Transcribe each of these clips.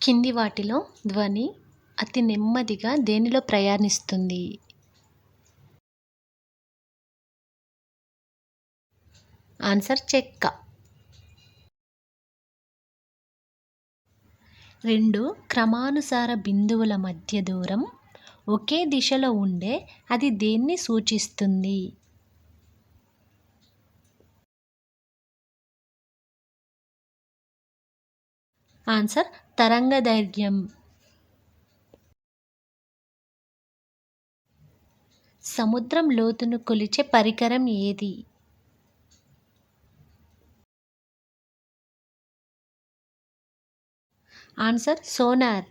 కింది వాటిలో ధ్వని అతి నెమ్మదిగా దేనిలో ప్రయాణిస్తుంది? ఆన్సర్ చెక్క. 2 క్రమానుసార బిందువుల మధ్య దూరం ఒకే దిశలో ఉండే అది దేన్ని సూచిస్తుంది? ఆన్సర్ తరంగదైర్ఘ్యం. సముద్రం లోతును కొలిచే పరికరం ఏది? Answer sonar.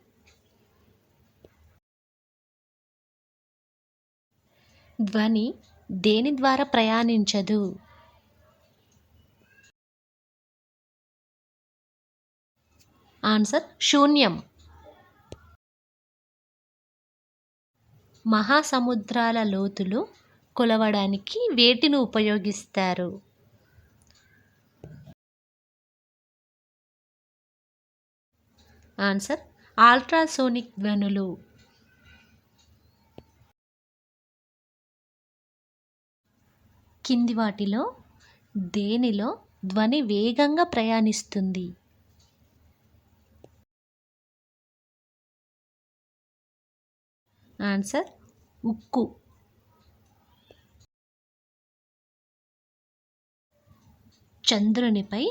ధ్వని దేని ద్వారా ప్రయాణించదు? ఆన్సర్ శూన్యం. మహాసముద్రాల లోతులు కొలవడానికి వేటిని ఉపయోగిస్తారు? ఆన్సర్ అల్ట్రాసోనిక్ ధ్వనులు. కింది వాటిలో దేనిలో ధ్వని వేగంగా ప్రయాణిస్తుంది? ఆన్సర్ ఉక్కు. చంద్రునిపై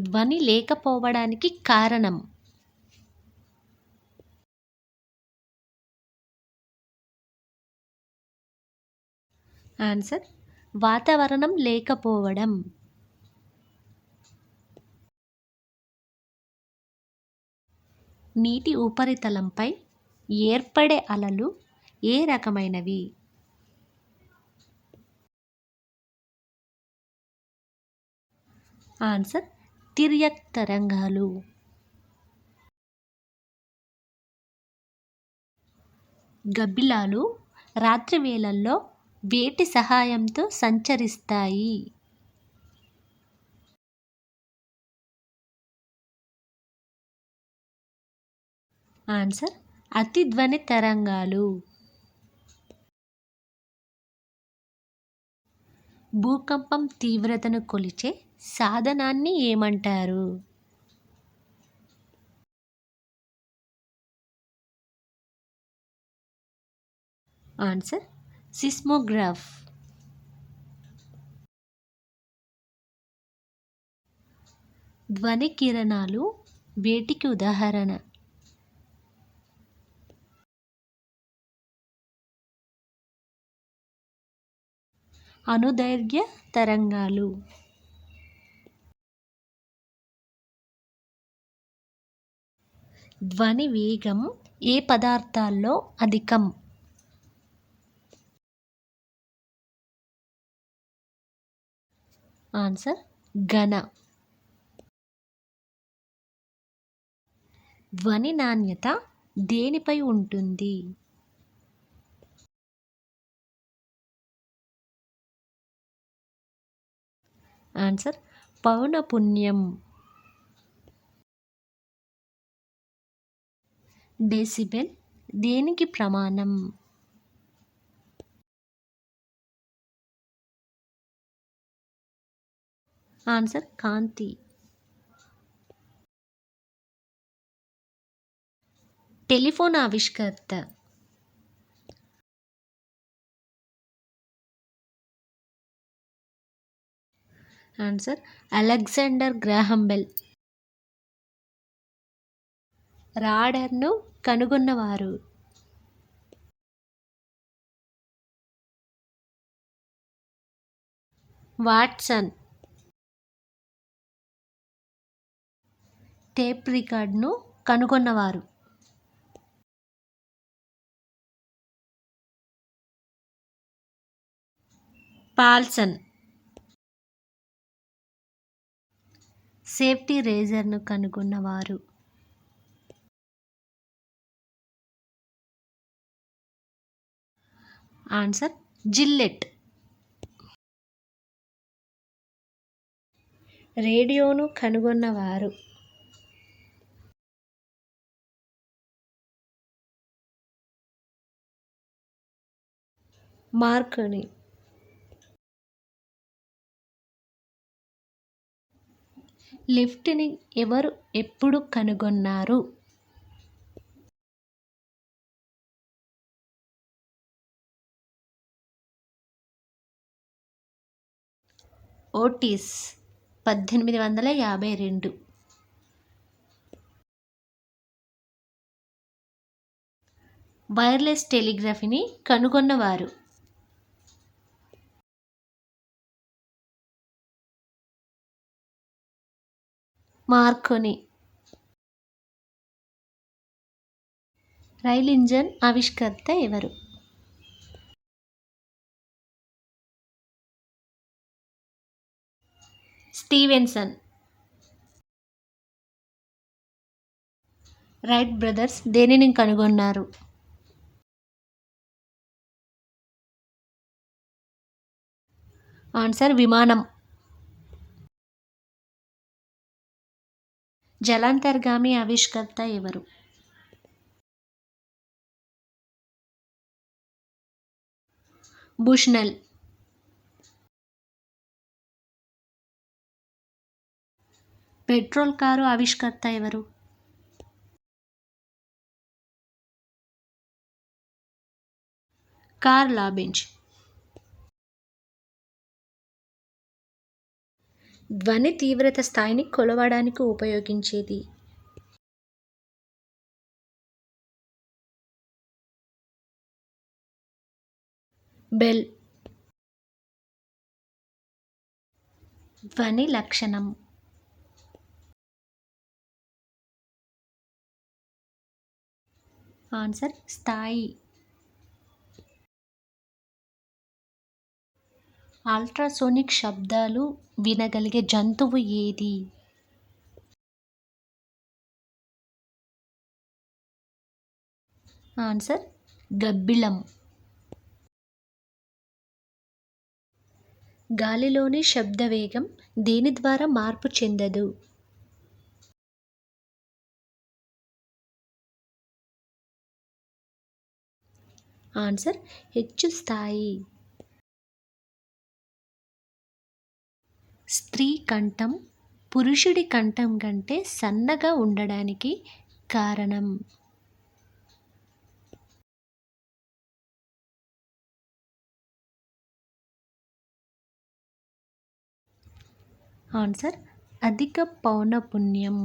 ధ్వని లేకపోవడానికి కారణం? ఆన్సర్ వాతావరణం లేకపోవడం. నీటి ఉపరితలంపై ఏర్పడే అలలు ఏ రకమైనవి? ఆన్సర్ తిర్యక్ తరంగాలు. గబ్బిలాలు రాత్రి వేళల్లో వేటి సహాయంతో సంచరిస్తాయి? ఆన్సర్ అతిధ్వని తరంగాలు. భూకంపం తీవ్రతను కొలిచే సాధనాన్ని ఏమంటారు? Answer seismograph. ధ్వని కిరణాలు వేటికి ఉదాహరణ? అనుదైర్ఘ్య తరంగాలు. ధ్వని వేగం ఏ పదార్థాల్లో అధికం? ఆన్సర్ ఘన. ధ్వని నాణ్యత దేనిపై ఉంటుంది? ఆన్సర్ పౌనపున్యం. డెసిబెల్ దేనికి ప్రమాణం? ఆన్సర్ కాంతి. టెలిఫోన్ ఆవిష్కర్త? Answer Alexander Graham Bell. రాడార్ను కనుగొన్నవారు? వాట్సన్. టేప్ రికార్డును కనుగొన్నవారు? పాల్సన్. సేఫ్టీ రేజర్ను కనుగొన్నవారు? Answer Gillette. రేడియోను కనుగొన్నవారు? మార్కోని. లిఫ్ట్‌ని ఎవరు ఎప్పుడు కనుగొన్నారు? ఓటిస్ 1852. వైర్లెస్ టెలిగ్రఫీని కనుగొన్నవారు? మార్కోని. రైలు ఇంజన్ ఆవిష్కర్త ఎవరు? స్టీవెన్సన్. రైట్ బ్రదర్స్ దేనిని కనుగొన్నారు? ఆన్సర్ విమానం. జలాంతర్గామి ఆవిష్కర్త ఎవరు? బుష్నెల్. పెట్రోల్ కారు ఆవిష్కర్త ఎవరు? కార్ల్ లాబెంజ్. ధ్వని తీవ్రత స్థాయిని కొలవడానికి ఉపయోగించేది? బెల్. ధ్వని లక్షణం. ఆన్సర్ స్థాయి. అల్ట్రాసోనిక్ శబ్దాలు వినగలిగే జంతువు ఏది? ఆన్సర్ గబ్బిలం. గాలిలోని శబ్ద వేగం దేని ద్వారా మార్పు చెందదు? ఆన్సర్ హెచ్చు స్థాయి. స్త్రీ కంఠం పురుషుడి కంఠం కంటే సన్నగా ఉండడానికి కారణం? ఆన్సర్ అధిక పౌనఃపున్యం.